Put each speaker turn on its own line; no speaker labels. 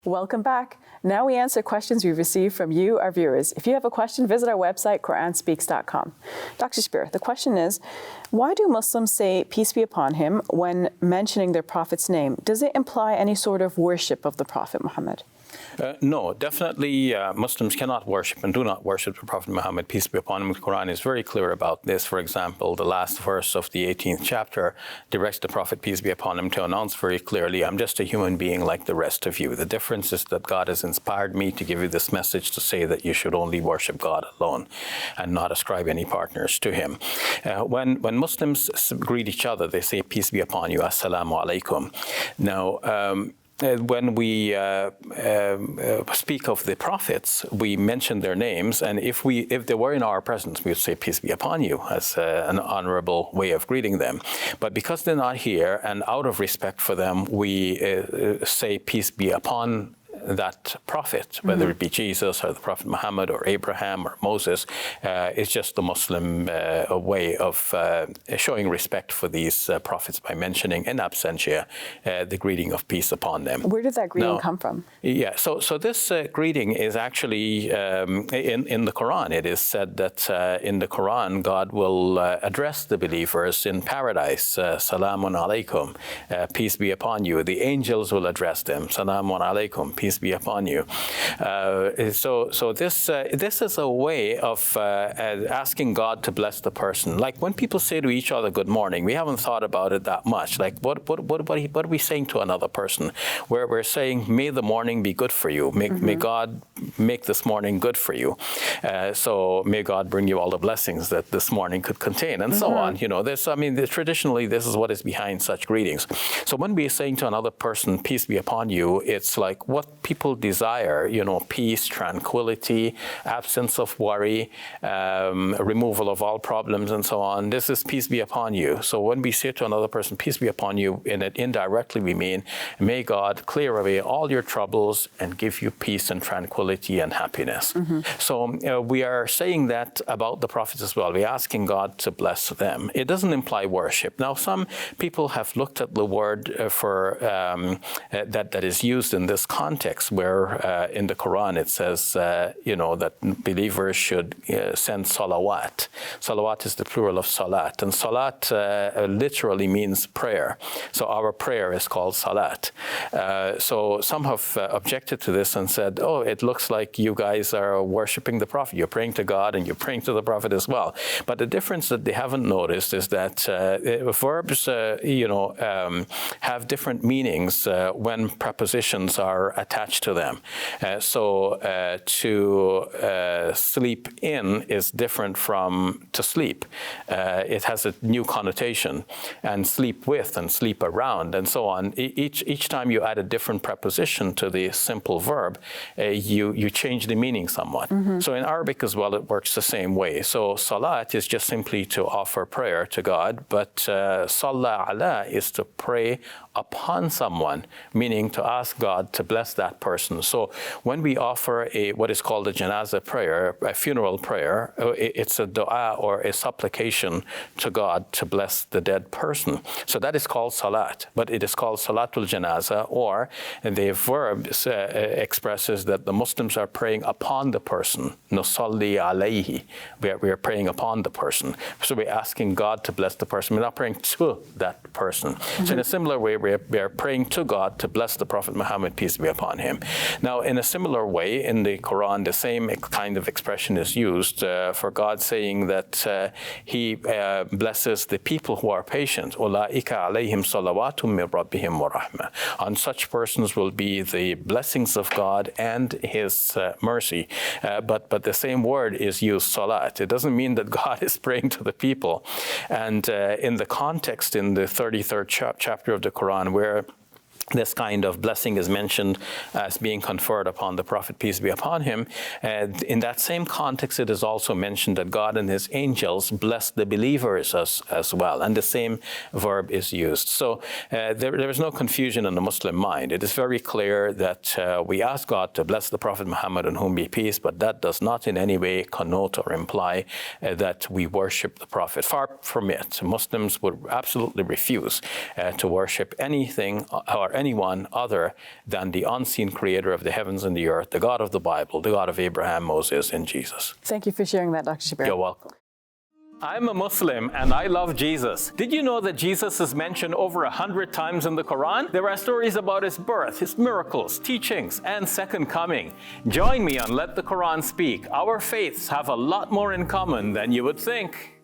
Welcome back. Now we answer questions we've received from you, our viewers. If you have a question, visit our website, QuranSpeaks.com. Dr. Shabir, the question is, why do Muslims say peace be upon him when mentioning their prophet's name? Does it imply any sort of worship of the Prophet Muhammad?
No, definitely Muslims cannot worship and do not worship the Prophet Muhammad, peace be upon him. The Quran is very clear about this. For example, the last verse of the 18th chapter directs the Prophet, peace be upon him, to announce very clearly, I'm just a human being like the rest of you. The difference is that God has inspired me to give you this message to say that you should only worship God alone and not ascribe any partners to him. When Muslims greet each other, they say, peace be upon you, assalamu alaikum. Now, when we speak of the prophets, we mention their names, and if they were in our presence, we would say, peace be upon you, as an honorable way of greeting them. But because they're not here, and out of respect for them, we say, peace be upon that prophet, whether it be Jesus or the Prophet Muhammad or Abraham or Moses. It's just the Muslim way of showing respect for these prophets by mentioning in absentia the greeting of peace upon them.
Where did that greeting come from?
Yeah, so this greeting is actually in the Quran. It is said that in the Quran, God will address the believers in paradise, salamun alaikum, peace be upon you. The angels will address them, salamun alaikum, peace be upon you. So this is a way of asking God to bless the person. Like when people say to each other, good morning, we haven't thought about it that much. Like what are we saying to another person? Where we're saying, may the morning be good for you. May God make this morning good for you. So may God bring you all the blessings that this morning could contain, and so on. You know, traditionally, this is what is behind such greetings. So when we're saying to another person, peace be upon you, it's like what people desire, you know, peace, tranquility, absence of worry, removal of all problems, and so on. This is peace be upon you. So when we say to another person, peace be upon you, in it indirectly we mean, may God clear away all your troubles and give you peace and tranquility and happiness. So we are saying that about the prophets as well. We're asking God to bless them. It doesn't imply worship. Now, some people have looked at the word that is used in this context, where in the Quran it says, that believers should send salawat. Salawat is the plural of salat, and salat literally means prayer. So our prayer is called salat. So some have objected to this and said, oh, it looks like you guys are worshiping the Prophet. You're praying to God and you're praying to the Prophet as well. But the difference that they haven't noticed is that verbs, have different meanings when prepositions are attached to them. To sleep in is different from to sleep. It has a new connotation, and sleep with and sleep around and so on. Each time you add a different preposition to the simple verb, you change the meaning somewhat. So in Arabic as well, it works the same way. So salat is just simply to offer prayer to God, but salla ala is to pray upon someone, meaning to ask God to bless that person. So when we offer what is called a janazah prayer, a funeral prayer, it's a dua or a supplication to God to bless the dead person. So that is called salat, but it is called salatul janazah, or the verb expresses that the Muslims are praying upon the person. Nusalli alayhi. We are praying upon the person. So we're asking God to bless the person. We're not praying to that person. So in a similar way, we are praying to God to bless the Prophet Muhammad, peace be upon him. Now, in a similar way, in the Quran, the same kind of expression is used for God saying that He blesses the people who are patient. Ulaika alayhim salawatum min rabbihim wa rahmah. On such persons will be the blessings of God and His mercy. But the same word is used, salat. It doesn't mean that God is praying to the people. And in the context in the 33rd chapter of the Quran, where this kind of blessing is mentioned as being conferred upon the Prophet, peace be upon him. In that same context, it is also mentioned that God and His angels bless the believers as well, and the same verb is used. So there is no confusion in the Muslim mind. It is very clear that we ask God to bless the Prophet Muhammad, on whom be peace, but that does not in any way connote or imply that we worship the Prophet. Far from it. Muslims would absolutely refuse to worship anything or anyone other than the unseen creator of the heavens and the earth, the God of the Bible, the God of Abraham, Moses, and Jesus.
Thank you for sharing that, Dr. Shabir.
You're welcome. I'm a Muslim and I love Jesus. Did you know that Jesus is mentioned over 100 times in the Quran? There are stories about his birth, his miracles, teachings, and second coming. Join me on Let the Quran Speak. Our faiths have a lot more in common than you would think.